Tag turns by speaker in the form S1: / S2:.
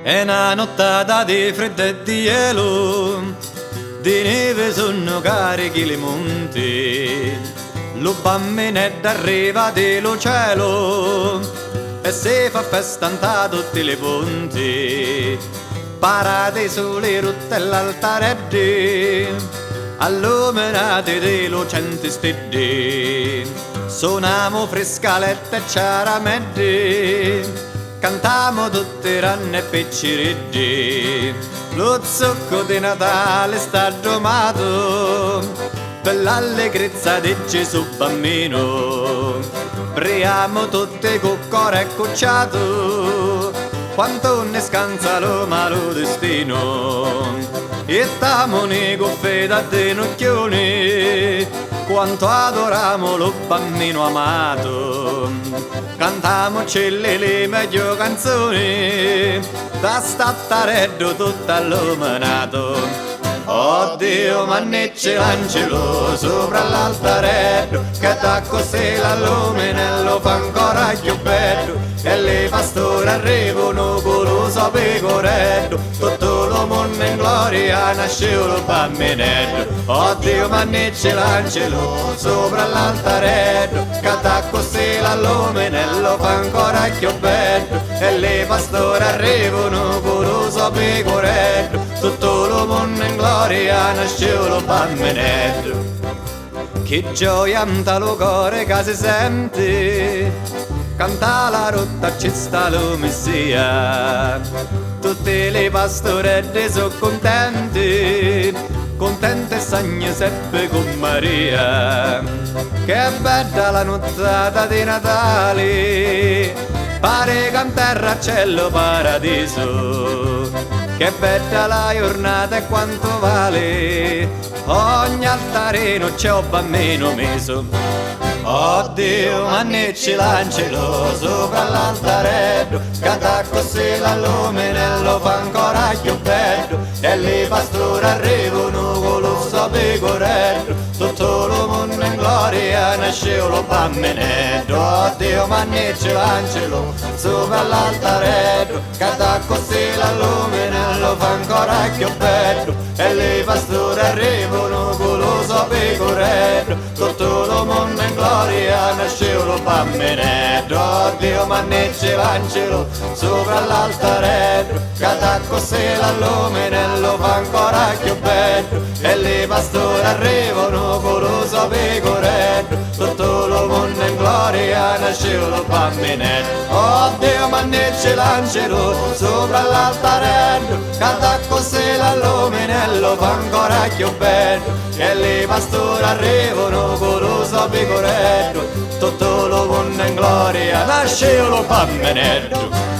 S1: È una nottata di freddo e di gelo, di neve sono carichi i monti, lo bambinetto arriva dello cielo e si fa festa da tutti i ponti. Parate sulle rotte e l'altareddi, alluminati di lucenti stiddi, suoniamo frescalette e ciarameddi, cantiamo tutti ranni e picciriddi. Lo zucco di Natale sta domato per l'allegrezza di Gesù bambino. Priamo tutti con cuore cucciato, quanto ne scansa lo malo destino. E tamo nego fede dei nocchioni, quanto adoramo lo bambino amato. Cantamoci le meglio canzoni, da stattareddo tutto illuminato. Oh Dio, mannecce l'angelo sopra l'altareddo, che da così l'allumina e lo fa ancora più bello. E le pastori arrivano con lo suo pecoretto, tutto lo mondo in gloria nasce lo bambinetto. Oh Dio, mannecce l'angelo sopra l'altareddo, che da così l'allumina e lo fa ancora più bello. E le pastori arrivano con lo suo pecoretto, tutto lo mondo in gloria nasce lo bambinetto. Che gioia in talo cuore che si sente, canta la rotta ci sta lo Messia. Tutte le pastorelle sono contente, contente sagno seppe con Maria. Che bella la nottata di Natale, pare che in terra c'è lo paradiso. Che bella la giornata e quanto vale, ogni altarino c'è un bambino meso. Oh Dio, mannecci l'angelo sopra l'altareddo, canta così l'allumina e lo fa ancora più bello. E le pastori arrivano con lo suo pecoretto, tutto lo mondo in gloria nasce lo bambinetto. Oh Dio, mannecci l'angelo sopra l'altareddo, canta così l'allumina e lo fa ancora più bello. E le pastori arrivano con lo suo pecoretto, tutto lo mondo in gloria nasce lo bambinetto. Oh Dio, mannecce l'angelo sopra l'altareddo, canta così l'allumina e lo fa ancora più bello. E le pastori arrivano con lo suo pecoretto, tutto lo mondo in gloria nasce lo bambinetto. Oh Dio, mannecce l'angelo sopra l'altareddo, canta così l'allumina e lo fa ancora più bello. E le pastori arrivano con lo suo pecoretto, tutto lo mondo in gloria nasce lo bambinetto.